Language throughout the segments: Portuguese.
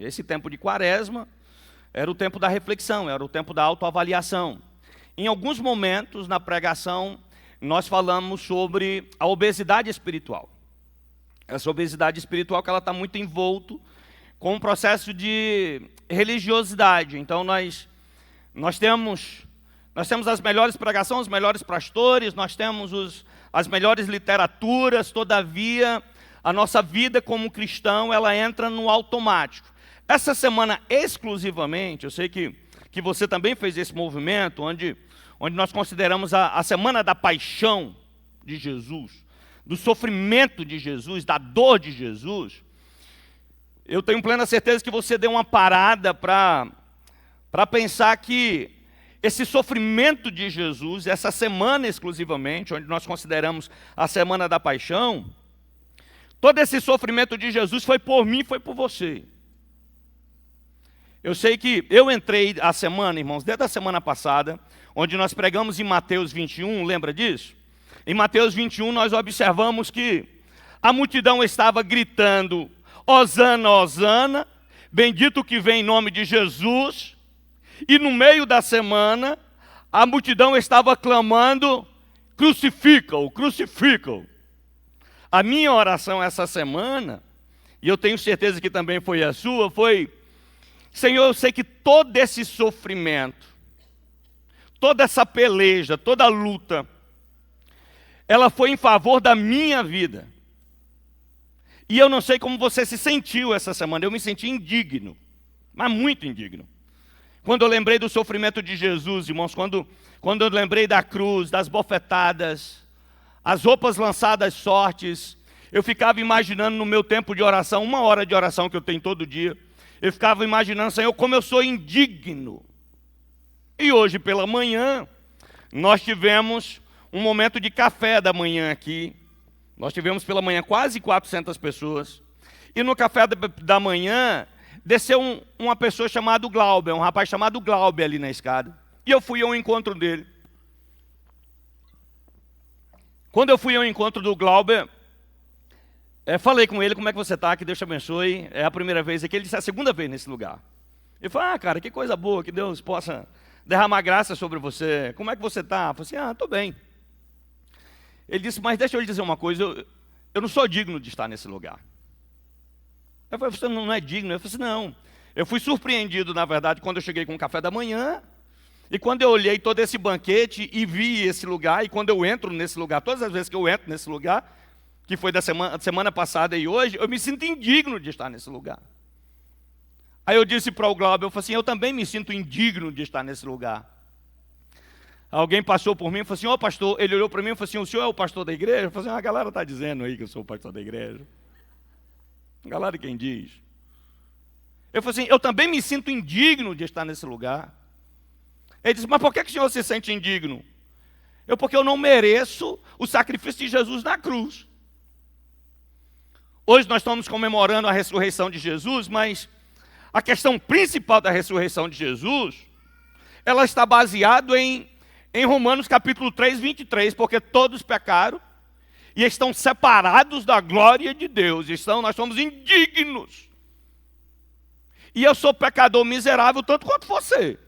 Esse tempo de quaresma era o tempo da reflexão, era o tempo da autoavaliação. Em alguns momentos na pregação, nós falamos sobre a obesidade espiritual. Essa obesidade espiritual que ela está muito envolto com um processo de religiosidade. Então nós temos as melhores pregações, os melhores pastores, nós temos as melhores literaturas, todavia a nossa vida como cristão, ela entra no automático. Essa semana exclusivamente, eu sei que você também fez esse movimento, onde nós consideramos a semana da paixão de Jesus, do sofrimento de Jesus, da dor de Jesus. Eu tenho plena certeza que você deu uma parada para pensar que esse sofrimento de Jesus, essa semana exclusivamente, onde nós consideramos a semana da paixão, todo esse sofrimento de Jesus foi por mim, foi por você. Eu sei que eu entrei a semana, irmãos, desde a semana passada, onde nós pregamos em Mateus 21, lembra disso? Em Mateus 21 nós observamos que a multidão estava gritando: Hosana, Hosana, bendito que vem em nome de Jesus. E no meio da semana, a multidão estava clamando: crucifica-o, crucifica-o. A minha oração essa semana, e eu tenho certeza que também foi a sua, foi: Senhor, eu sei que todo esse sofrimento, toda essa peleja, toda a luta, ela foi em favor da minha vida. E eu não sei como você se sentiu essa semana, eu me senti indigno, mas muito indigno. Quando eu lembrei do sofrimento de Jesus, irmãos, quando eu lembrei da cruz, das bofetadas, as roupas lançadas sortes, eu ficava imaginando no meu tempo de oração, 1 hora de oração que eu tenho todo dia, eu ficava imaginando, Senhor, como eu sou indigno. E hoje pela manhã, nós tivemos um momento de café da manhã aqui. Nós tivemos pela manhã quase 400 pessoas. E no café da manhã, desceu uma pessoa chamada Glauber, um rapaz chamado Glauber ali na escada. E eu fui ao encontro dele. Quando eu fui ao encontro do Glauber, falei com ele: como é que você está, que Deus te abençoe. É a primeira vez aqui, ele disse: é a segunda vez nesse lugar. Eu falei: cara, que coisa boa, que Deus possa derramar graça sobre você. Como é que você está? Eu falei assim: estou bem. Ele disse: mas deixa eu lhe dizer uma coisa, eu não sou digno de estar nesse lugar. Eu falei: você não é digno? Eu falei assim: não. Eu fui surpreendido, na verdade, quando eu cheguei com o café da manhã, e quando eu olhei todo esse banquete e vi esse lugar, e quando eu entro nesse lugar, todas as vezes que eu entro nesse lugar, que foi da semana passada e hoje, eu me sinto indigno de estar nesse lugar. Aí eu disse para o Glauber, eu falei assim: eu também me sinto indigno de estar nesse lugar. Alguém passou por mim e falou assim: ô pastor, ele olhou para mim e falou assim: o senhor é o pastor da igreja? Eu falei assim: a galera está dizendo aí que eu sou o pastor da igreja. A galera quem diz. Eu falei assim: eu também me sinto indigno de estar nesse lugar. Ele disse: mas por que o senhor se sente indigno? Porque eu não mereço o sacrifício de Jesus na cruz. Hoje nós estamos comemorando a ressurreição de Jesus, mas a questão principal da ressurreição de Jesus, ela está baseada em Romanos capítulo 3, 23, porque todos pecaram e estão separados da glória de Deus. Nós somos indignos. E eu sou pecador miserável tanto quanto você.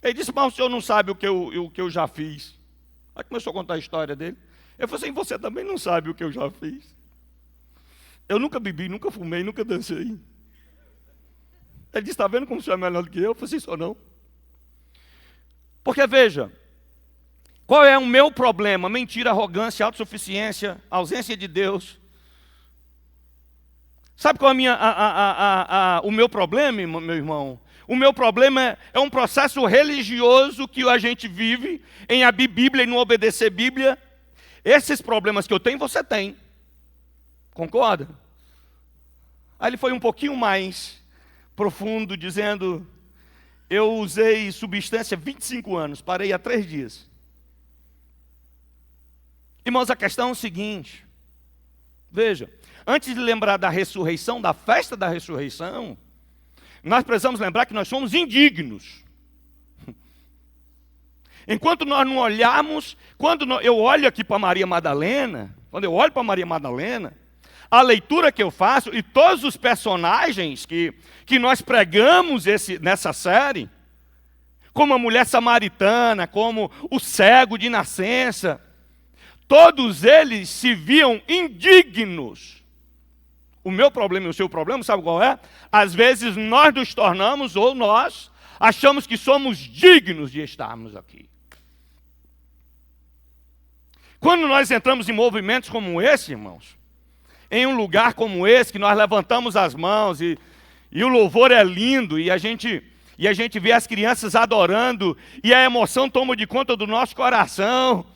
Ele disse: mas o senhor não sabe o que eu já fiz. Aí começou a contar a história dele. Eu falei assim: você também não sabe o que eu já fiz. Eu nunca bebi, nunca fumei, nunca dancei. Ele disse: está vendo como o senhor é melhor do que eu? Eu falei assim: só não. Porque veja, qual é o meu problema? Mentira, arrogância, autossuficiência, ausência de Deus. Sabe qual é o meu problema, meu irmão? O meu problema é um processo religioso que a gente vive em abrir Bíblia e não obedecer Bíblia. Esses problemas que eu tenho, você tem. Concorda? Aí ele foi um pouquinho mais profundo, dizendo: eu usei substância 25 anos, parei há 3 dias. Irmãos, a questão é o seguinte. Veja, antes de lembrar da ressurreição, da festa da ressurreição, nós precisamos lembrar que nós somos indignos. Enquanto nós não olharmos, eu olho aqui para Maria Madalena, quando eu olho para Maria Madalena, a leitura que eu faço e todos os personagens que nós pregamos nessa série, como a mulher samaritana, como o cego de nascença, todos eles se viam indignos. O meu problema e o seu problema, sabe qual é? Às vezes nós nos tornamos, ou nós achamos que somos dignos de estarmos aqui. Quando nós entramos em movimentos como esse, irmãos, em um lugar como esse, que nós levantamos as mãos e o louvor é lindo, e a gente vê as crianças adorando, e a emoção toma de conta do nosso coração.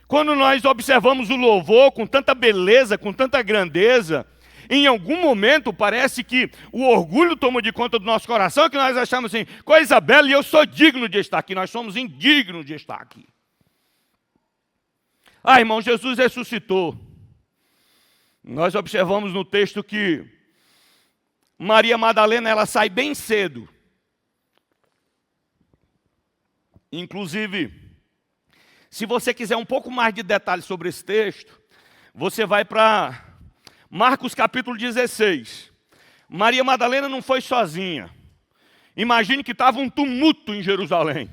Quando nós observamos o louvor com tanta beleza, com tanta grandeza, em algum momento parece que o orgulho toma de conta do nosso coração, que nós achamos assim, coisa bela, e eu sou digno de estar aqui. Nós somos indignos de estar aqui. Ah, irmão, Jesus ressuscitou. Nós observamos no texto que Maria Madalena, ela sai bem cedo. Inclusive, se você quiser um pouco mais de detalhes sobre esse texto, você vai para Marcos capítulo 16. Maria Madalena não foi sozinha. Imagine que estava um tumulto em Jerusalém.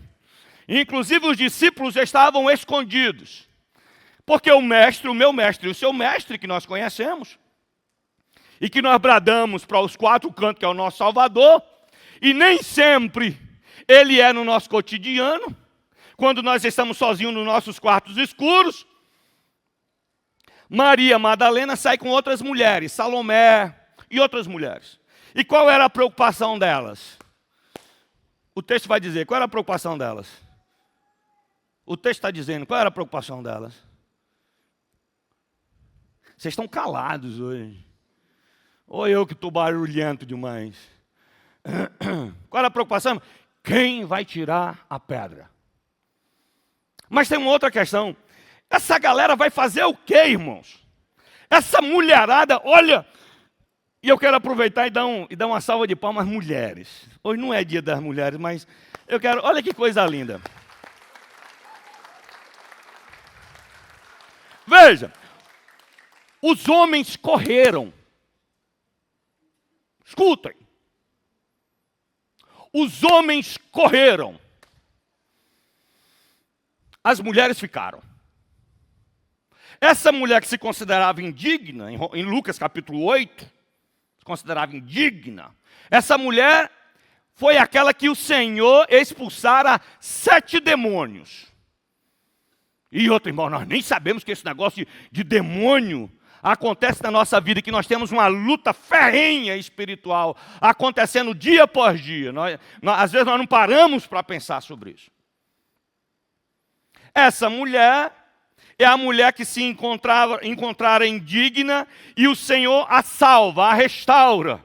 Inclusive os discípulos estavam escondidos. Porque o meu mestre e o seu mestre, que nós conhecemos, e que nós bradamos para os quatro cantos, que é o nosso Salvador, e nem sempre ele é no nosso cotidiano, quando nós estamos sozinhos nos nossos quartos escuros. Maria Madalena sai com outras mulheres, Salomé e outras mulheres. E qual era a preocupação delas? O texto vai dizer, qual era a preocupação delas? O texto está dizendo, qual era a preocupação delas? Vocês estão calados hoje. Ou eu que estou barulhento demais. Qual era a preocupação? Quem vai tirar a pedra? Mas tem uma outra questão. Essa galera vai fazer o quê, irmãos? Essa mulherada, olha... E eu quero aproveitar e dar uma salva de palmas às mulheres. Hoje não é dia das mulheres, mas eu quero... Olha que coisa linda. Veja. Os homens correram. Escutem. Os homens correram. As mulheres ficaram. Essa mulher que se considerava indigna, em Lucas capítulo 8, se considerava indigna, essa mulher foi aquela que o Senhor expulsara 7 demônios. E outro irmão, nós nem sabemos que esse negócio de demônio acontece na nossa vida, que nós temos uma luta ferrenha espiritual acontecendo dia após dia. Às vezes nós não paramos para pensar sobre isso. Essa mulher é a mulher que se encontrara indigna e o Senhor a salva, a restaura.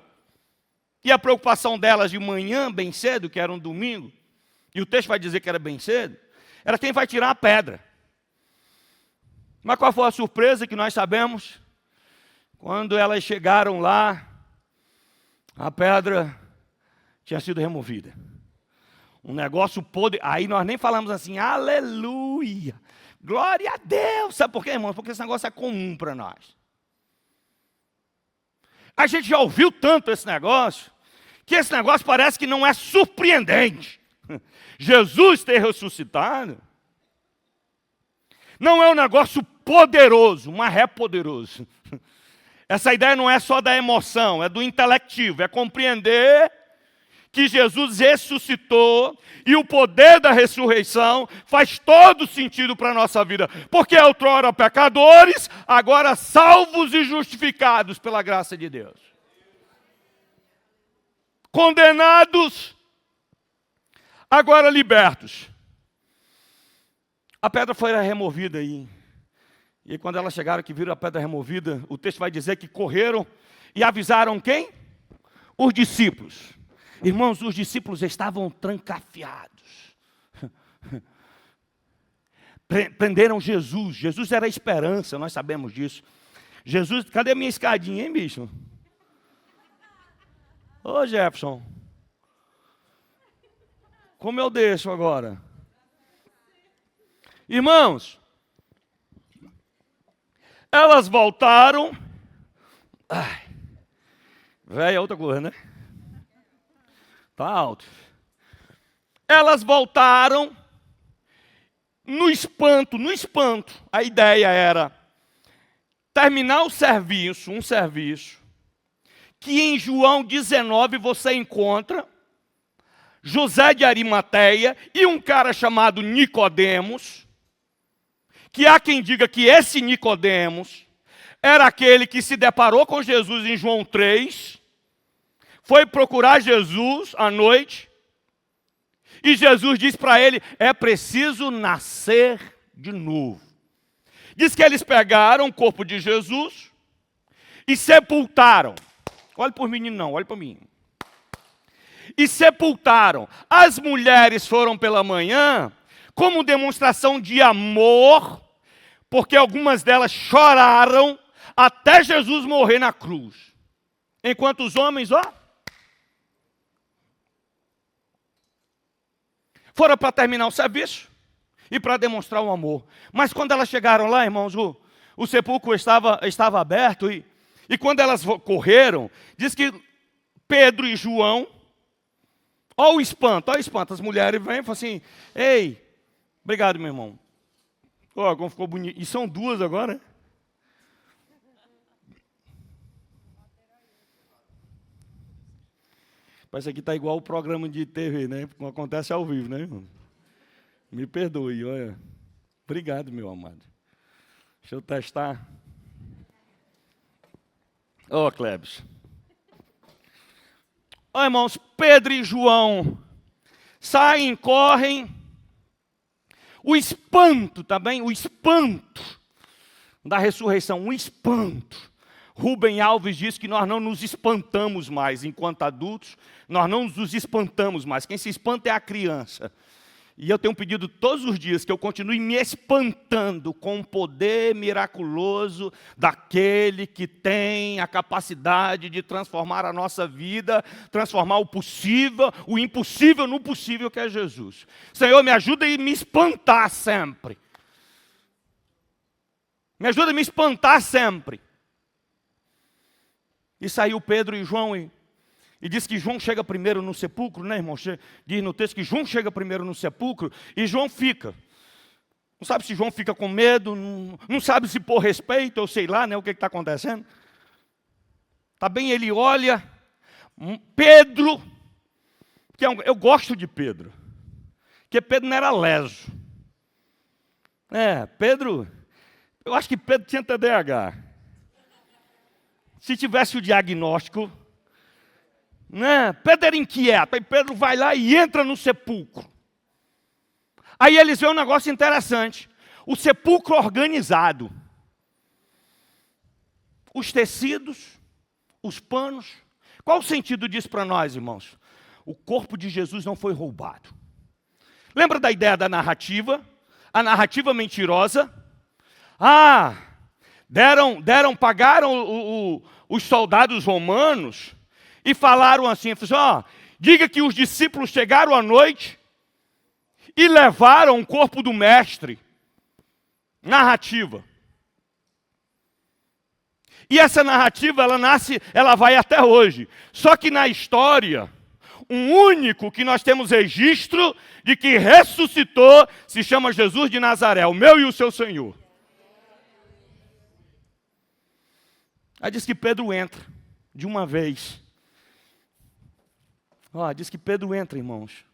E a preocupação delas de manhã, bem cedo, que era um domingo, e o texto vai dizer que era bem cedo, era quem vai tirar a pedra. Mas qual foi a surpresa que nós sabemos? Quando elas chegaram lá, a pedra tinha sido removida. Um negócio poderoso. Aí nós nem falamos assim, aleluia, glória a Deus. Sabe por quê, irmãos? Porque esse negócio é comum para nós. A gente já ouviu tanto esse negócio, que esse negócio parece que não é surpreendente. Jesus ter ressuscitado não é um negócio poderoso, mas é poderoso. Essa ideia não é só da emoção, é do intelectivo, é compreender que Jesus ressuscitou e o poder da ressurreição faz todo sentido para a nossa vida. Porque outrora pecadores, agora salvos e justificados pela graça de Deus. Condenados, agora libertos. A pedra foi removida aí. E quando elas chegaram que viram a pedra removida, o texto vai dizer que correram e avisaram quem? Os discípulos. Irmãos, os discípulos estavam trancafiados. Prenderam Jesus. Jesus era a esperança, nós sabemos disso. Jesus, cadê a minha escadinha, hein, bicho? Ô, Jefferson. Como eu deixo agora? Irmãos, elas voltaram Ai, velho é outra coisa, né? Tá alto. Elas voltaram no espanto. A ideia era terminar o serviço, um serviço, que em João 19 você encontra José de Arimateia e um cara chamado Nicodemos, que há quem diga que esse Nicodemos era aquele que se deparou com Jesus em João 3, foi procurar Jesus à noite, e Jesus diz para ele, é preciso nascer de novo. Diz que eles pegaram o corpo de Jesus e sepultaram. Olha para os meninos não, olha para mim. E sepultaram. As mulheres foram pela manhã como demonstração de amor, porque algumas delas choraram até Jesus morrer na cruz. Enquanto os homens, foram para terminar o serviço e para demonstrar o amor. Mas quando elas chegaram lá, irmãos, o sepulcro estava aberto e quando elas correram, diz que Pedro e João, olha o espanto, as mulheres vêm e falam assim, ei, obrigado, meu irmão. Como ficou bonito. E são duas agora, né? Parece que está igual o programa de TV, né? Não acontece ao vivo, né, irmão? Me perdoe, olha. Obrigado, meu amado. Deixa eu testar. Clebs. Irmãos, Pedro e João saem, correm. O espanto, tá bem? O espanto da ressurreição, o espanto. Rubem Alves diz que nós não nos espantamos mais enquanto adultos, nós não nos espantamos mais. Quem se espanta é a criança. E eu tenho pedido todos os dias que eu continue me espantando com o poder miraculoso daquele que tem a capacidade de transformar a nossa vida, transformar o possível, o impossível no possível, que é Jesus. Senhor, me ajuda a me espantar sempre. Me ajuda a me espantar sempre. E saiu Pedro e João e diz que João chega primeiro no sepulcro, né, irmão? Diz no texto que João chega primeiro no sepulcro e João fica. Não sabe se João fica com medo, não sabe se por respeito, ou sei lá, né, o que está acontecendo. Tá bem, ele olha, Pedro, eu gosto de Pedro, porque Pedro não era leso. Pedro, eu acho que Pedro tinha TDAH. Se tivesse o diagnóstico, né? Pedro era inquieto, aí Pedro vai lá e entra no sepulcro. Aí eles veem um negócio interessante, o sepulcro organizado. Os tecidos, os panos. Qual o sentido disso para nós, irmãos? O corpo de Jesus não foi roubado. Lembra da ideia da narrativa? A narrativa mentirosa? Pagaram os soldados romanos e falaram assim, diga que os discípulos chegaram à noite e levaram o corpo do mestre. Narrativa. E essa narrativa, ela vai até hoje. Só que na história, um único que nós temos registro de que ressuscitou se chama Jesus de Nazaré, o meu e o seu Senhor. Aí diz que Pedro entra, de uma vez. Diz que Pedro entra, irmãos.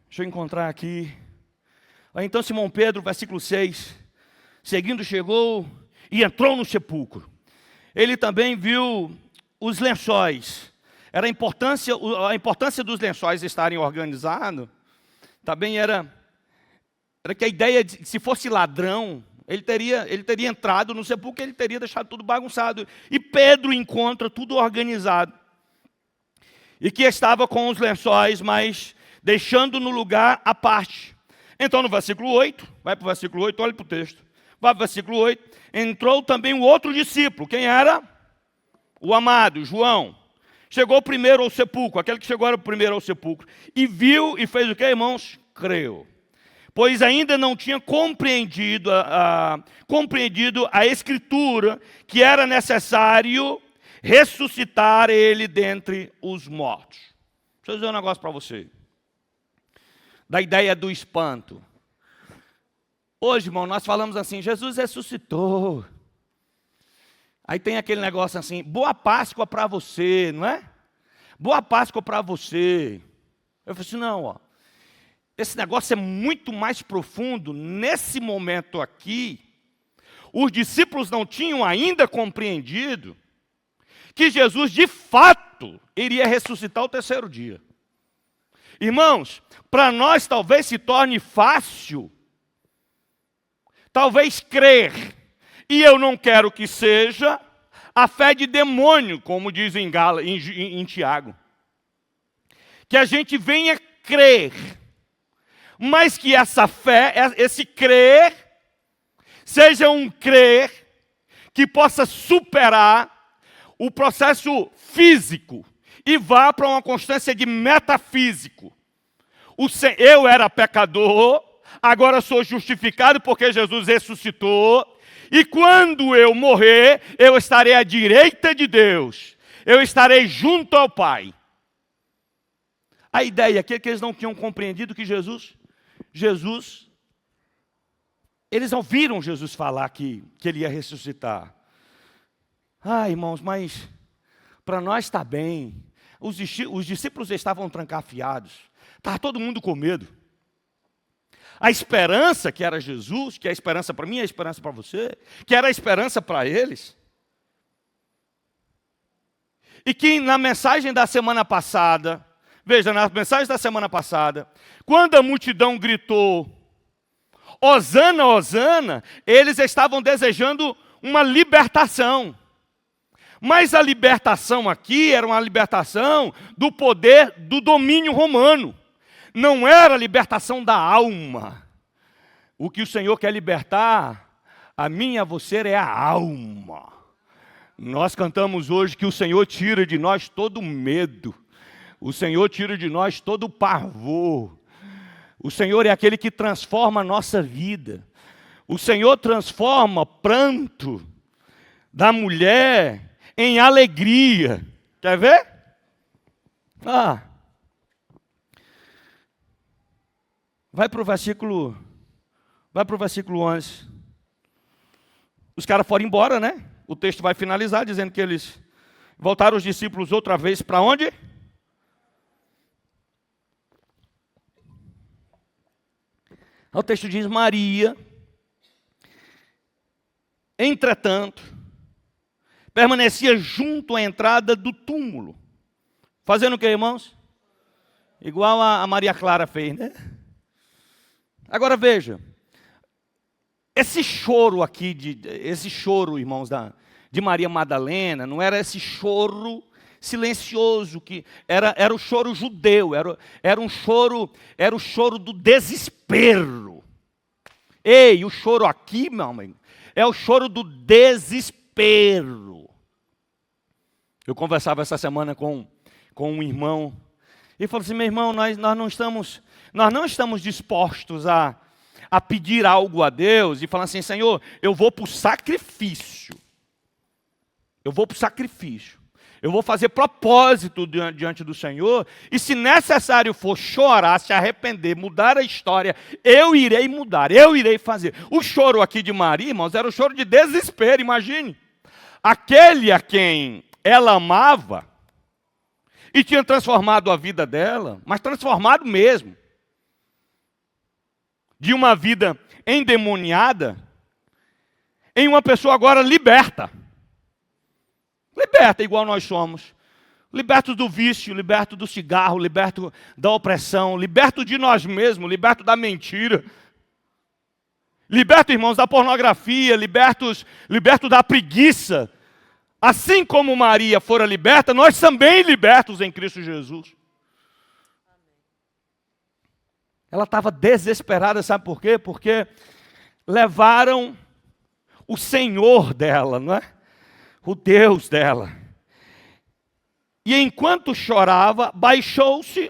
Deixa eu encontrar aqui. Então Simão Pedro, versículo 6. Seguindo chegou e entrou no sepulcro. Ele também viu os lençóis. A importância dos lençóis estarem organizados, também era que a ideia de, se fosse ladrão, ele teria entrado no sepulcro, ele teria deixado tudo bagunçado. E Pedro encontra tudo organizado. E que estava com os lençóis, mas deixando no lugar à parte. Então no versículo 8, vai para o versículo 8, olha para o texto. Vai para o versículo 8, entrou também o outro discípulo. Quem era? O amado, João. Chegou primeiro ao sepulcro, aquele que chegou primeiro ao sepulcro. E viu e fez o que, irmãos? Creu. pois ainda não tinha compreendido a Escritura, que era necessário ressuscitar ele dentre os mortos. Deixa eu dizer um negócio para você, da ideia do espanto. Hoje, irmão, nós falamos assim, Jesus ressuscitou. Aí tem aquele negócio assim, boa Páscoa para você, não é? Boa Páscoa para você. Eu falei assim, não, ó. Esse negócio é muito mais profundo. Nesse momento aqui, os discípulos não tinham ainda compreendido que Jesus, de fato, iria ressuscitar o terceiro dia. Irmãos, para nós talvez se torne fácil, talvez crer, e eu não quero que seja a fé de demônio, como diz em Tiago. Que a gente venha crer, mas que essa fé, esse crer, seja um crer que possa superar o processo físico e vá para uma constância de metafísico. Eu era pecador, agora sou justificado porque Jesus ressuscitou, e quando eu morrer, eu estarei à direita de Deus, eu estarei junto ao Pai. A ideia aqui é que eles não tinham compreendido que Jesus, eles ouviram Jesus falar que ele ia ressuscitar. Irmãos, mas para nós está bem. Os discípulos estavam trancafiados, estava todo mundo com medo. A esperança que era Jesus, que é a esperança para mim, é a esperança para você, que era a esperança para eles. E que na mensagem da semana passada, veja, na mensagem da semana passada, quando a multidão gritou, Hosana, Hosana, eles estavam desejando uma libertação. Mas a libertação aqui era uma libertação do poder do domínio romano. Não era a libertação da alma. O que o Senhor quer libertar, a mim e a você, é a alma. Nós cantamos hoje que o Senhor tira de nós todo medo. O Senhor tira de nós todo o pavor. O Senhor é aquele que transforma a nossa vida. O Senhor transforma pranto da mulher em alegria. Quer ver? Vai para o versículo 11. Os caras foram embora, né? O texto vai finalizar dizendo que eles voltaram os discípulos outra vez para onde? O texto diz Maria, entretanto, permanecia junto à entrada do túmulo. Fazendo o que, irmãos? Igual a Maria Clara fez, né? Agora veja, esse choro aqui, irmãos, de Maria Madalena, não era esse choro silencioso, que era o choro judeu, era o choro do desespero. Ei, o choro aqui, meu amigo, é o choro do desespero. Eu conversava essa semana com um irmão, e falou assim, meu irmão, nós não estamos dispostos a pedir algo a Deus, e falar assim, Senhor, eu vou para o sacrifício. Eu vou para o sacrifício. Eu vou fazer propósito diante do Senhor, e se necessário for chorar, se arrepender, mudar a história, eu irei mudar, eu irei fazer. O choro aqui de Maria, irmãos, era o choro de desespero, imagine. Aquele a quem ela amava, e tinha transformado a vida dela, mas transformado mesmo, de uma vida endemoniada, em uma pessoa agora liberta. Liberta igual nós somos. Liberto do vício, liberto do cigarro, liberto da opressão, liberto de nós mesmos, liberto da mentira. Liberto, irmãos, da pornografia, liberto da preguiça. Assim como Maria fora liberta, nós também libertos em Cristo Jesus. Ela estava desesperada, sabe por quê? Porque levaram o Senhor dela, não é? O Deus dela. E enquanto chorava, abaixou-se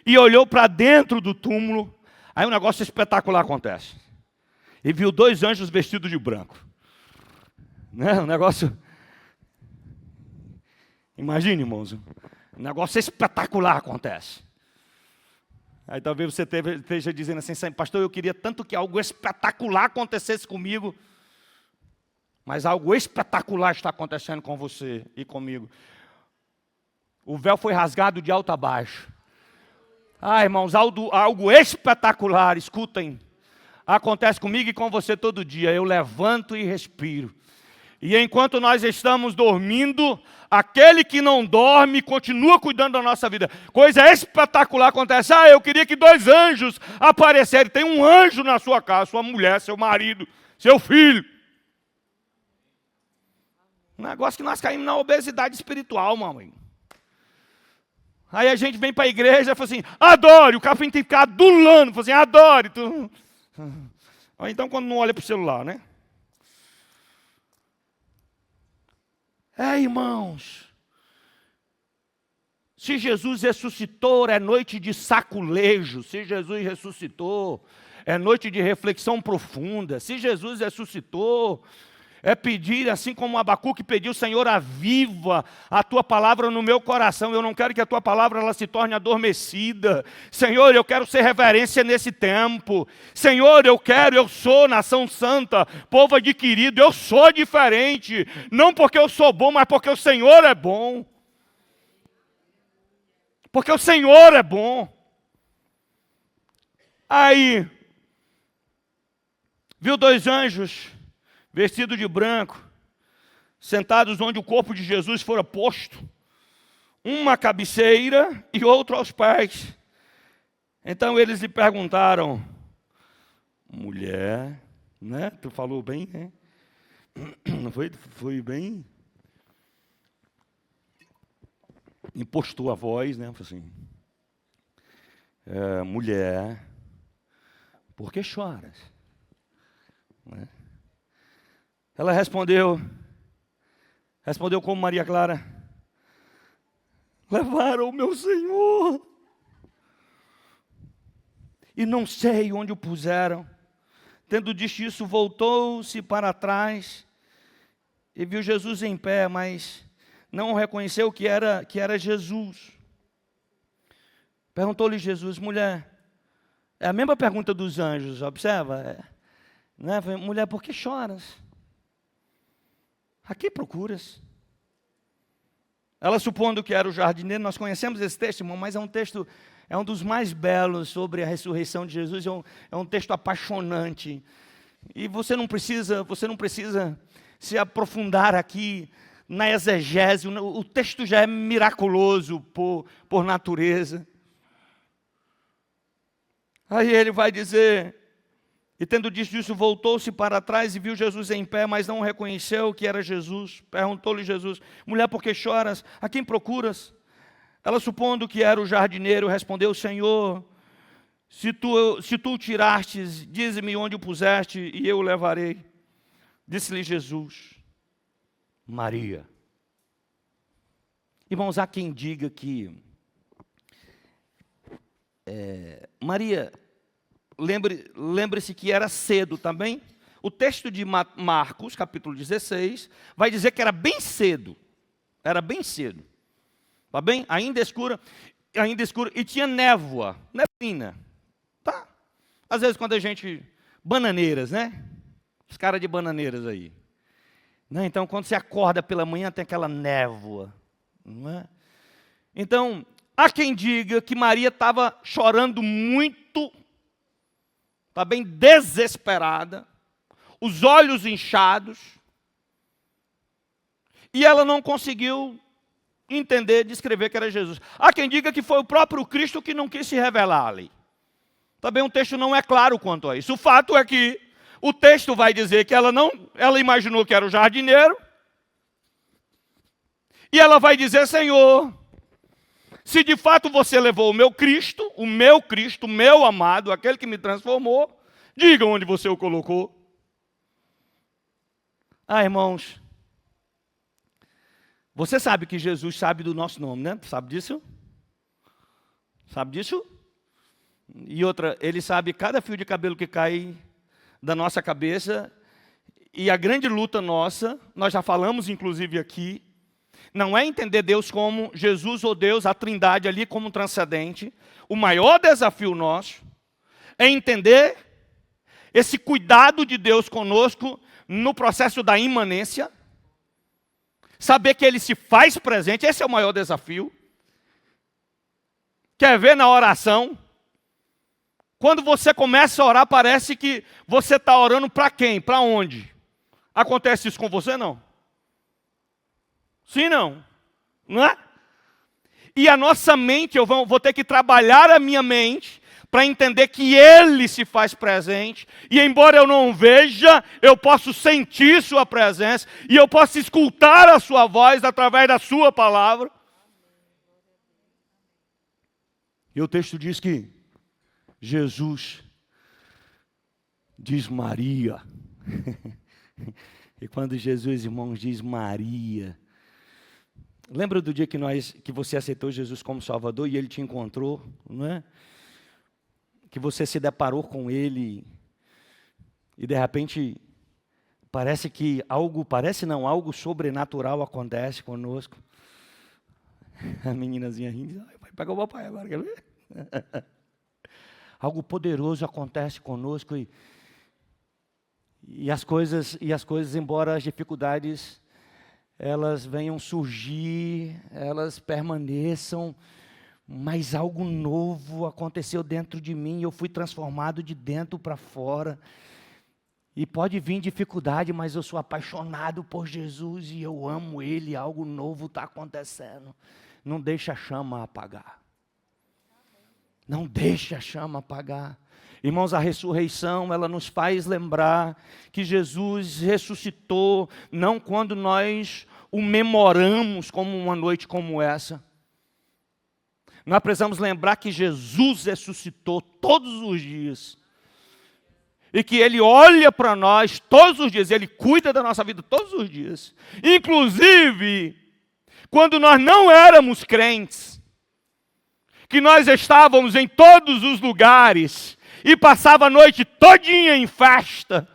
e olhou para dentro do túmulo. Aí um negócio espetacular acontece. E viu 2 anjos vestidos de branco. Né? Um negócio... Imagine, irmãos, um negócio espetacular acontece. Aí talvez você esteja dizendo assim, pastor, eu queria tanto que algo espetacular acontecesse comigo, mas algo espetacular está acontecendo com você e comigo. O véu foi rasgado de alto a baixo. Ah, irmãos, algo espetacular, escutem, acontece comigo e com você todo dia. Eu levanto e respiro. E enquanto nós estamos dormindo, aquele que não dorme continua cuidando da nossa vida. Coisa espetacular acontece. Ah, eu queria que 2 anjos aparecerem. Tem um anjo na sua casa, sua mulher, seu marido, seu filho. Um negócio que nós caímos na obesidade espiritual, mamãe. Aí a gente vem para a igreja e fala assim, adore. O cara tem que ficar adulando, fala assim, adore. Ou então quando não olha para o celular, né? Irmãos, se Jesus ressuscitou, é noite de saculejo. Se Jesus ressuscitou, é noite de reflexão profunda. Se Jesus ressuscitou, é pedir, assim como Abacuque pediu, Senhor, aviva a tua palavra no meu coração. Eu não quero que a tua palavra ela se torne adormecida. Senhor, eu quero ser reverência nesse tempo. Senhor, eu sou nação santa, povo adquirido, eu sou diferente. Não porque eu sou bom, mas porque o Senhor é bom. Porque o Senhor é bom. Aí, viu 2 anjos, vestidos de branco, sentados onde o corpo de Jesus fora posto, uma à cabeceira e outro aos pés. Então eles lhe perguntaram, mulher, né? Tu falou bem, né? Não foi bem? Impostou a voz, né? Assim, mulher, por que choras? Né? Ela respondeu como Maria Clara, levaram o meu Senhor, e não sei onde o puseram. Tendo dito isso, voltou-se para trás, e viu Jesus em pé, mas não reconheceu que era Jesus. Perguntou-lhe Jesus, mulher, é a mesma pergunta dos anjos, observa, né? Mulher, por que choras? A que procuras? Ela supondo que era o jardineiro, nós conhecemos esse texto, irmão, mas é um dos mais belos sobre a ressurreição de Jesus, é um texto apaixonante. E você não precisa se aprofundar aqui na exegese, o texto já é miraculoso por natureza. Aí ele vai dizer, e tendo dito isso, voltou-se para trás e viu Jesus em pé, mas não reconheceu que era Jesus. Perguntou-lhe Jesus, mulher, por que choras? A quem procuras? Ela, supondo que era o jardineiro, respondeu, Senhor, se tu o tirastes, dize-me onde o puseste e eu o levarei. Disse-lhe Jesus, Maria. Irmãos, há quem diga que Maria, lembre-se que era cedo também. O texto de Marcos, capítulo 16, vai dizer que era bem cedo. Era bem cedo. Tá bem? Ainda escuro, e tinha névoa, neblina. Tá? Às vezes quando a gente... Bananeiras, né? Os caras de bananeiras aí. Né? Então, quando você acorda pela manhã, tem aquela névoa. Não é? Então, há quem diga que Maria estava chorando muito, está bem desesperada, os olhos inchados, e ela não conseguiu entender, descrever que era Jesus. Há quem diga que foi o próprio Cristo que não quis se revelar ali. Também o texto não é claro quanto a isso. O fato é que o texto vai dizer que ela imaginou que era o jardineiro, e ela vai dizer, Senhor, se de fato você levou o meu amado, aquele que me transformou, diga onde você o colocou. Ah, irmãos, você sabe que Jesus sabe do nosso nome, né? Sabe disso? Sabe disso? E outra, Ele sabe cada fio de cabelo que cai da nossa cabeça. E a grande luta nossa, nós já falamos inclusive aqui, não é entender Deus como Jesus ou Deus, a trindade ali como transcendente. O maior desafio nosso é entender esse cuidado de Deus conosco no processo da imanência. Saber que Ele se faz presente, esse é o maior desafio. Quer ver na oração? Quando você começa a orar, parece que você está orando para quem? Para onde? Acontece isso com você, não? Sim, não? Não é? E a nossa mente, eu vou ter que trabalhar a minha mente para entender que Ele se faz presente. E embora eu não veja, eu posso sentir Sua presença. E eu posso escutar a Sua voz através da Sua palavra. E o texto diz que Jesus diz Maria. E quando Jesus, irmãos, diz Maria, lembra do dia que você aceitou Jesus como Salvador e Ele te encontrou, não é? Que você se deparou com Ele e de repente parece que algo sobrenatural acontece conosco. A meninazinha rindo, vai pegar o papai agora, quer ver? Algo poderoso acontece conosco e as coisas, embora as dificuldades elas venham surgir, elas permaneçam, mas algo novo aconteceu dentro de mim, eu fui transformado de dentro para fora. E pode vir dificuldade, mas eu sou apaixonado por Jesus e eu amo Ele, algo novo está acontecendo. Não deixa a chama apagar. Não deixa a chama apagar. Irmãos, a ressurreição, ela nos faz lembrar que Jesus ressuscitou, não quando nós o memoramos como uma noite como essa. Nós precisamos lembrar que Jesus ressuscitou todos os dias. E que Ele olha para nós todos os dias, Ele cuida da nossa vida todos os dias. Inclusive, quando nós não éramos crentes, que nós estávamos em todos os lugares e passava a noite todinha em festa,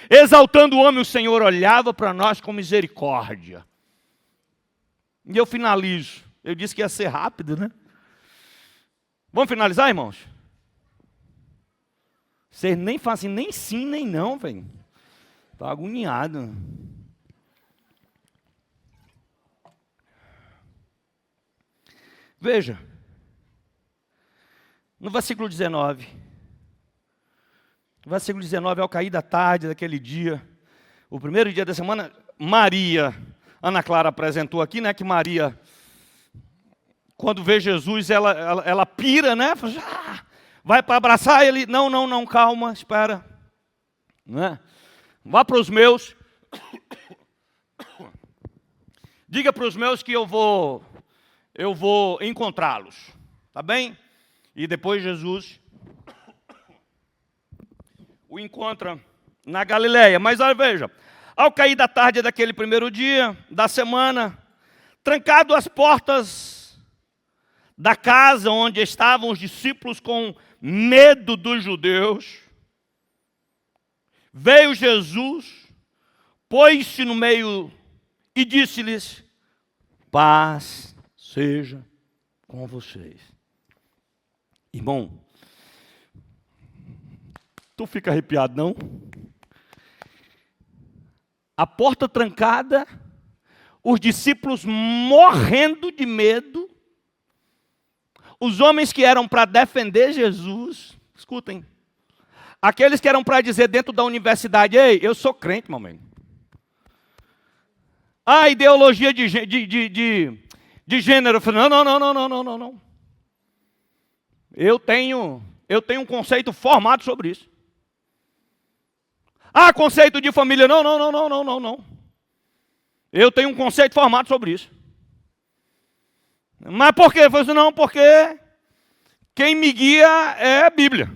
exaltando o homem, o Senhor olhava para nós com misericórdia. E eu finalizo. Eu disse que ia ser rápido, né? Vamos finalizar, irmãos? Vocês nem fazem nem sim, nem não, velho. Estou agoniado. Veja. No versículo 19. No versículo 19, ao cair da tarde daquele dia, o primeiro dia da semana, Maria, Ana Clara apresentou aqui, né, que Maria, quando vê Jesus, ela pira, né? Vai para abraçar ele. Não, calma, espera. Né? Vá para os meus. Diga para os meus que eu vou encontrá-los. Tá bem? E depois Jesus o encontra na Galileia. Mas olha, veja, ao cair da tarde daquele primeiro dia da semana, trancado as portas da casa onde estavam os discípulos com medo dos judeus, veio Jesus, pôs-se no meio e disse-lhes: paz seja com vocês. Irmão, tu fica arrepiado, não? A porta trancada, os discípulos morrendo de medo, os homens que eram para defender Jesus, escutem, aqueles que eram para dizer dentro da universidade: ei, eu sou crente, mamãe. A ideologia de gênero, não. Eu tenho um conceito formado sobre isso. Conceito de família, não. Eu tenho um conceito formado sobre isso. Mas por quê? Eu falei assim, não, porque quem me guia é a Bíblia.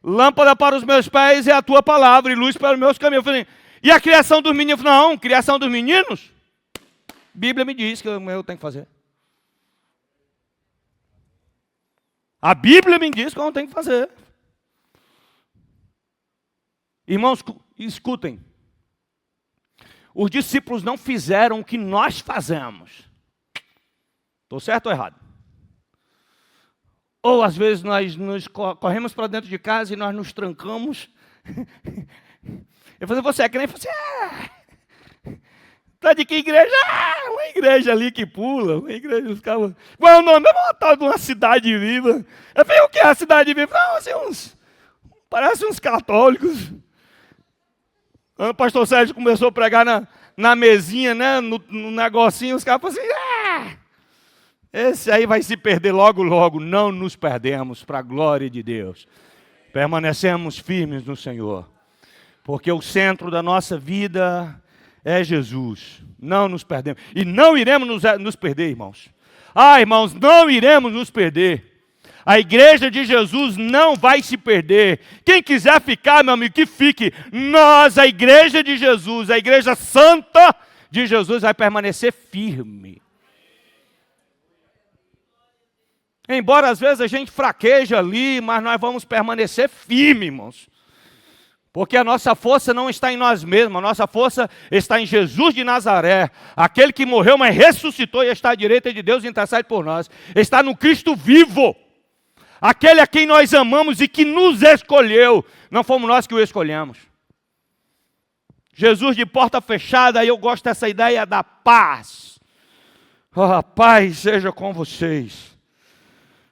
Lâmpada para os meus pés é a tua palavra e luz para os meus caminhos. Eu falei, e a criação dos meninos? Não, criação dos meninos? Bíblia me diz que eu tenho que fazer. A Bíblia me diz como tem que fazer. Irmãos, escutem. Os discípulos não fizeram o que nós fazemos. Estou certo ou errado? Ou às vezes nós nos corremos para dentro de casa e nós nos trancamos. Eu falei, você é crente? Eu falei, tá de que igreja? Uma igreja ali que pula, uma igreja ficava. Qual é o nome? É uma tal de uma cidade viva. Eu falei, o que é a cidade viva? Não, assim, parece uns católicos. Quando o pastor Sérgio começou a pregar na mesinha, né, no negocinho, os caras falaram assim, esse aí vai se perder logo, logo. Não nos perdemos, para a glória de Deus. Permanecemos firmes no Senhor. Porque o centro da nossa vida é Jesus. Não nos perdemos. E não iremos nos perder, irmãos. Irmãos, não iremos nos perder. A igreja de Jesus não vai se perder. Quem quiser ficar, meu amigo, que fique. Nós, a igreja de Jesus, a igreja santa de Jesus, vai permanecer firme. Embora às vezes a gente fraqueja ali, mas nós vamos permanecer firmes, irmãos. Porque a nossa força não está em nós mesmos, a nossa força está em Jesus de Nazaré. Aquele que morreu, mas ressuscitou e está à direita de Deus e intercede por nós. Está no Cristo vivo. Aquele a quem nós amamos e que nos escolheu. Não fomos nós que o escolhemos. Jesus de porta fechada, eu gosto dessa ideia da paz. A paz seja com vocês.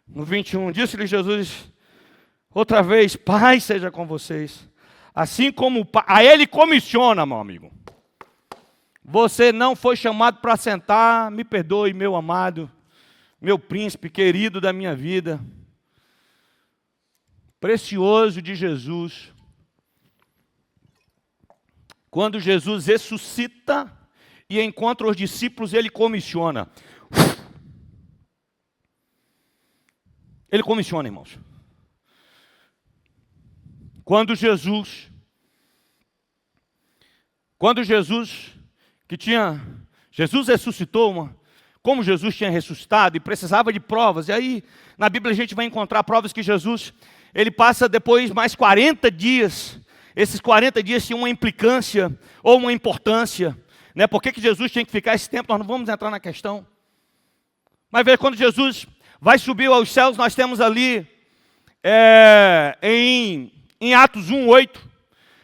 No 21, disse-lhe Jesus outra vez, paz seja com vocês. Assim como a ele comissiona, meu amigo. Você não foi chamado para sentar, me perdoe, meu amado, meu príncipe querido da minha vida. Precioso de Jesus. Quando Jesus ressuscita e encontra os discípulos, ele comissiona. Ele comissiona, irmãos. Quando Jesus ressuscitou, como Jesus tinha ressuscitado e precisava de provas, e aí na Bíblia a gente vai encontrar provas que Jesus, ele passa depois mais 40 dias, esses 40 dias tinham uma implicância ou uma importância, né? Por que Jesus tinha que ficar esse tempo? Nós não vamos entrar na questão. Mas veja, quando Jesus vai subir aos céus, nós temos ali em Atos 1:8,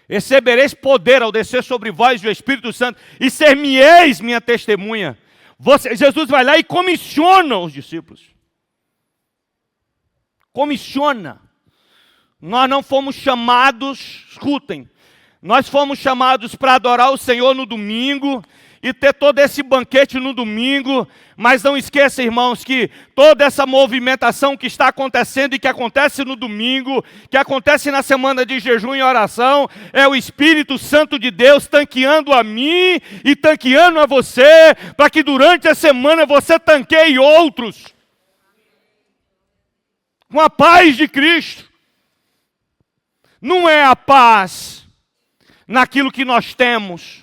recebereis poder ao descer sobre vós o Espírito Santo, e ser-me-eis minha testemunha. Jesus vai lá e comissiona os discípulos. Comissiona. Nós não fomos chamados, escutem, nós fomos chamados para adorar o Senhor no domingo, e ter todo esse banquete no domingo, mas não esqueça, irmãos, que toda essa movimentação que está acontecendo e que acontece no domingo, que acontece na semana de jejum e oração, é o Espírito Santo de Deus tanqueando a mim e tanqueando a você, para que durante a semana você tanqueie outros. Com a paz de Cristo. Não é a paz naquilo que nós temos,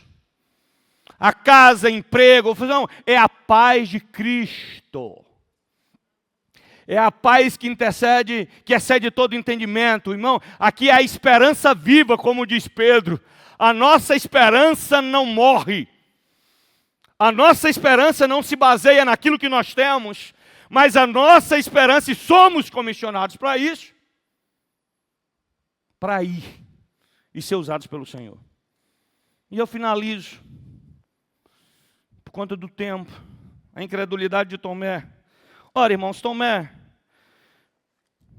a casa, emprego, não, é a paz de Cristo. É a paz que intercede, que excede todo entendimento. Irmão, aqui é a esperança viva, como diz Pedro. A nossa esperança não morre. A nossa esperança não se baseia naquilo que nós temos, mas a nossa esperança, e somos comissionados para isso, para ir e ser usados pelo Senhor. E eu finalizo, por conta do tempo, a incredulidade de Tomé. Ora, irmãos, Tomé,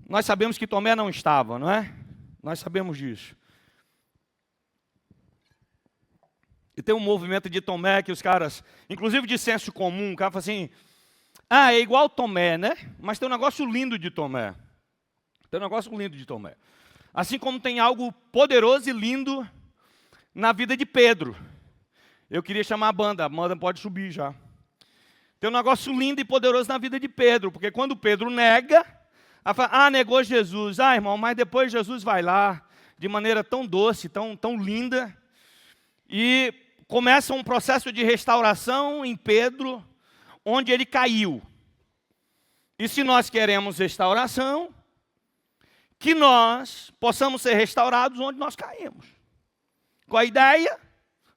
nós sabemos que Tomé não estava, não é? Nós sabemos disso. E tem um movimento de Tomé que os caras, inclusive de senso comum, o cara fala assim, é igual Tomé, né? Mas tem um negócio lindo de Tomé. Tem um negócio lindo de Tomé. Assim como tem algo poderoso e lindo na vida de Pedro. Eu queria chamar a banda pode subir já. Tem um negócio lindo e poderoso na vida de Pedro, porque quando Pedro nega, ela fala, negou Jesus. Irmão, mas depois Jesus vai lá, de maneira tão doce, tão linda, e começa um processo de restauração em Pedro, onde ele caiu. E se nós queremos restauração, que nós possamos ser restaurados onde nós caímos. Qual a ideia?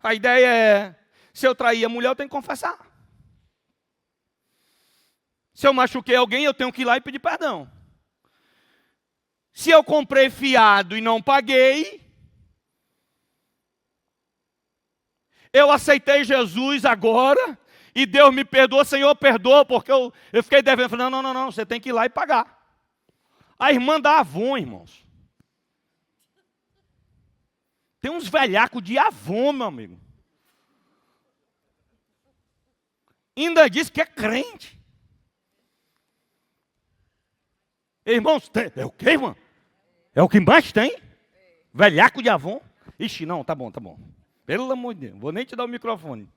A ideia é, se eu trair a mulher, eu tenho que confessar. Se eu machuquei alguém, eu tenho que ir lá e pedir perdão. Se eu comprei fiado e não paguei, eu aceitei Jesus agora, e Deus me perdoa, Senhor, perdoa, porque eu fiquei devendo. Eu falei, não, você tem que ir lá e pagar. A irmã da Avon, irmãos. Tem uns velhacos de Avon, meu amigo. Ainda diz que é crente. Irmãos, é o quê, irmão? É o que mais tem? Velhaco de Avon? Ixi, não, tá bom. Pelo amor de Deus, vou nem te dar o microfone.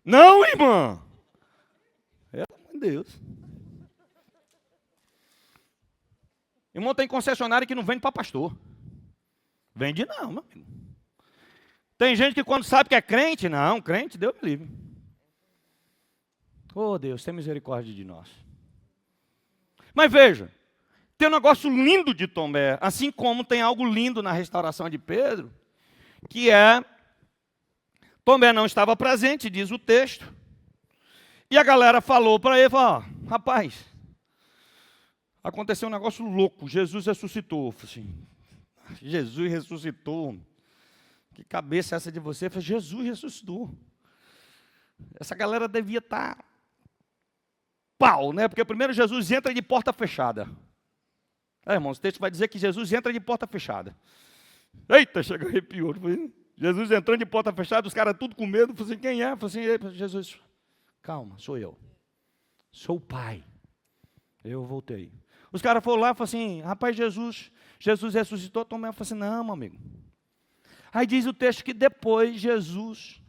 Não, irmã. Pelo amor de Deus. Irmão, tem concessionária que não vende para pastor. Vende não, meu amigo. Tem gente que quando sabe que é crente, não, crente, Deus me livre. Oh, Deus, tem misericórdia de nós. Mas veja, tem um negócio lindo de Tomé, assim como tem algo lindo na restauração de Pedro, que é, Tomé não estava presente, diz o texto, e a galera falou para ele, rapaz, aconteceu um negócio louco, Jesus ressuscitou. Eu falei assim, Jesus ressuscitou, que cabeça é essa de você? Eu falei, Jesus ressuscitou. Essa galera devia estar pau, né? Porque primeiro Jesus entra de porta fechada. Irmãos, o texto vai dizer que Jesus entra de porta fechada. Eita, chega arrepiou. Jesus entrando de porta fechada, os caras tudo com medo. Eu falei assim, quem é? Eu falei assim, Jesus, calma, sou eu. Sou o Pai. Eu voltei. Os caras foram lá e falaram assim, rapaz, Jesus ressuscitou. Tomé, eu falei assim, não, meu amigo. Aí diz o texto que depois Jesus,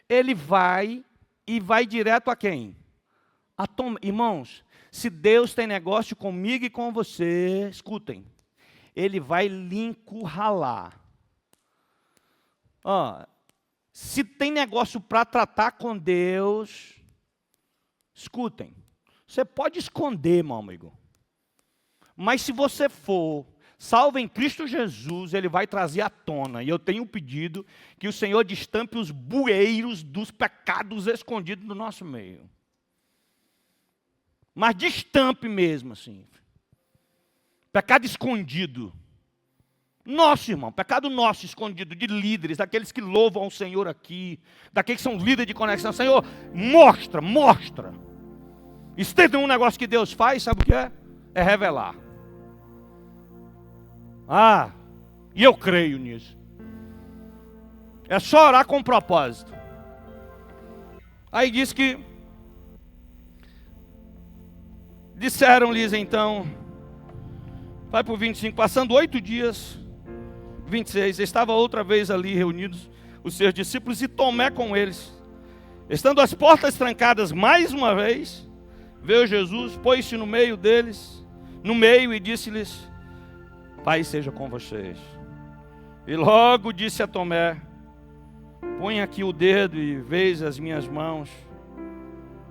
ele vai e vai direto a quem? A Tomé. Irmãos, se Deus tem negócio comigo e com você, escutem, ele vai lhe encurralar. Se tem negócio para tratar com Deus, escutem, você pode esconder, meu amigo. Mas se você for salvo em Cristo Jesus, ele vai trazer à tona. E eu tenho pedido que o Senhor destampe os bueiros dos pecados escondidos do nosso meio. Mas destampe mesmo, assim. Pecado escondido. Nosso, irmão, pecado nosso escondido, de líderes, daqueles que louvam ao Senhor aqui, daqueles que são líderes de conexão. Senhor, mostra. Isso tem um negócio que Deus faz, sabe o que é? É revelar. E eu creio nisso. É só orar com propósito. Aí diz que disseram-lhes então, vai para o 25, passando 8 dias, 26, estava outra vez ali reunidos os seus discípulos e Tomé com eles. Estando as portas trancadas mais uma vez, veio Jesus, pôs-se no meio deles, e disse-lhes, Pai seja com vocês. E logo disse a Tomé, põe aqui o dedo e veja as minhas mãos.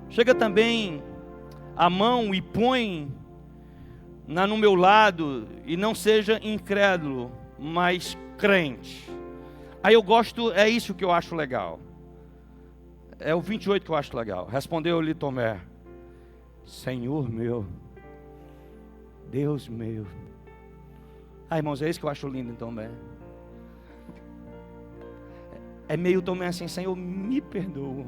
Chega também a mão e põe no meu lado, e não seja incrédulo, mas crente. Aí eu gosto, é isso que eu acho legal. É o 28 que eu acho legal. Respondeu-lhe Tomé, Senhor meu, Deus meu. Irmãos, é isso que eu acho lindo em Tomé. É meio Tomé assim, Senhor, me perdoa.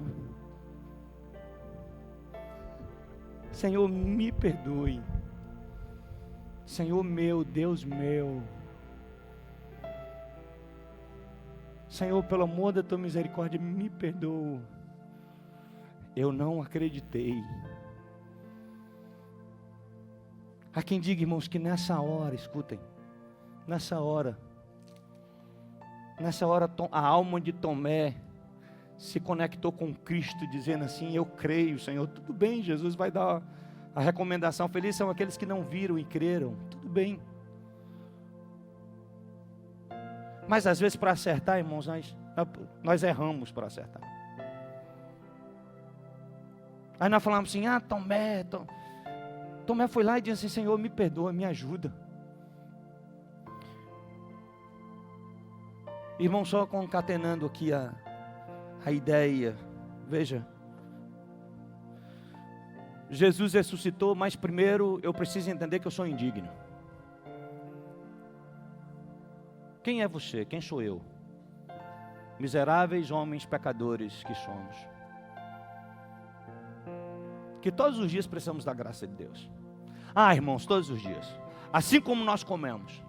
Senhor, me perdoe. Senhor meu, Deus meu. Senhor, pelo amor da tua misericórdia, me perdoa. Eu não acreditei. Há quem diga, irmãos, que nessa hora, escutem, nessa hora, a alma de Tomé se conectou com Cristo, dizendo assim, eu creio, Senhor. Tudo bem, Jesus vai dar a recomendação. Felizes são aqueles que não viram e creram. Tudo bem. Mas às vezes para acertar, irmãos, nós erramos para acertar. Aí nós falamos assim, Tomé foi lá e disse assim, Senhor, me perdoa, me ajuda. Irmão, só concatenando aqui a ideia, veja. Jesus ressuscitou, mas primeiro eu preciso entender que eu sou indigno. Quem é você? Quem sou eu? Miseráveis homens pecadores que somos. Que todos os dias precisamos da graça de Deus. Irmãos, todos os dias. Assim como nós comemos.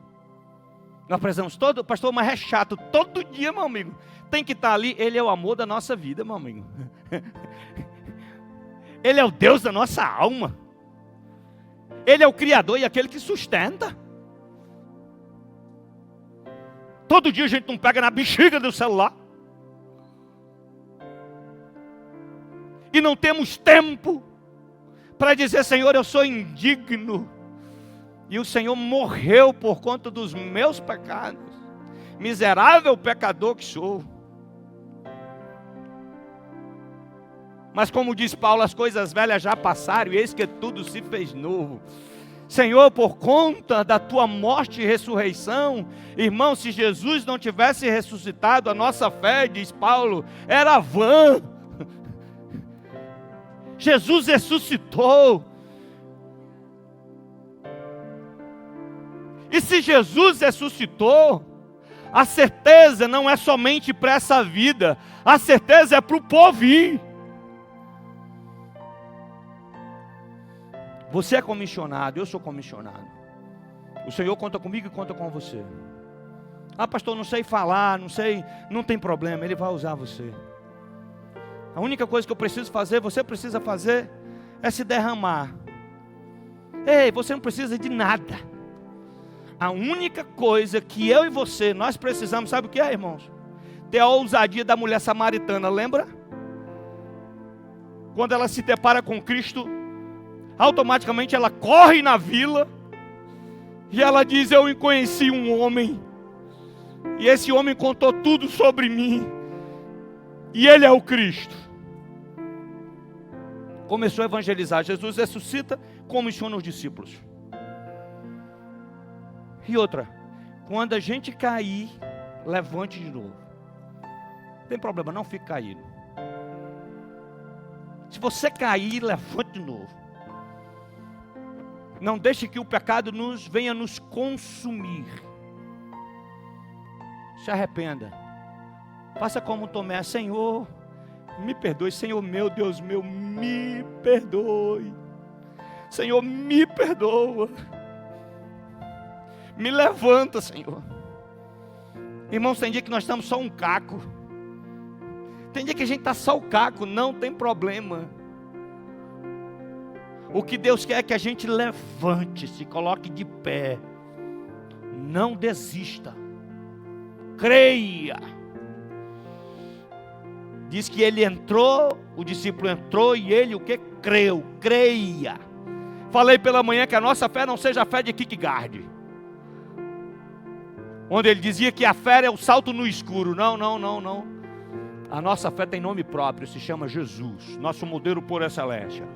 Nós precisamos pastor, mas é chato. Todo dia, meu amigo. Tem que estar ali. Ele é o amor da nossa vida, meu amigo. Ele é o Deus da nossa alma. Ele é o Criador e aquele que sustenta. Todo dia a gente não pega na bexiga do celular. E não temos tempo para dizer, Senhor, eu sou indigno. E o Senhor morreu por conta dos meus pecados. Miserável pecador que sou. Mas como diz Paulo, as coisas velhas já passaram e eis que tudo se fez novo. Senhor, por conta da tua morte e ressurreição, irmão, se Jesus não tivesse ressuscitado, a nossa fé, diz Paulo, era vã. Jesus ressuscitou. E se Jesus ressuscitou, a certeza não é somente para essa vida, a certeza é para o porvir. Você é comissionado, eu sou comissionado. O Senhor conta comigo e conta com você. Pastor, não sei falar, não tem problema, Ele vai usar você. A única coisa que eu preciso fazer, você precisa fazer, é se derramar. Ei, você não precisa de nada. A única coisa que eu e você, nós precisamos, sabe o que é, irmãos? Ter a ousadia da mulher samaritana, lembra? Quando ela se depara com Cristo, automaticamente ela corre na vila, e ela diz, eu conheci um homem, e esse homem contou tudo sobre mim, e ele é o Cristo. Começou a evangelizar. Jesus ressuscita, comissiona os discípulos. E outra, quando a gente cair, levante de novo. Não tem problema, não fique caído. Se você cair, levante de novo. Não deixe que o pecado venha nos consumir. Se arrependa. Faça como Tomé, Senhor, me perdoe. Senhor meu, Deus meu, me perdoe. Senhor, me perdoa. Me levanta, Senhor. Irmãos, tem dia que nós estamos só um caco. Tem dia que a gente está só o caco, não tem problema. O que Deus quer é que a gente levante, se coloque de pé. Não desista. Creia. Diz que ele entrou, o discípulo entrou e ele o que? Creu. Creia. Falei pela manhã que a nossa fé não seja a fé de Kierkegaard, onde ele dizia que a fé é o salto no escuro. Não. A nossa fé tem nome próprio, se chama Jesus, nosso modelo por excelência.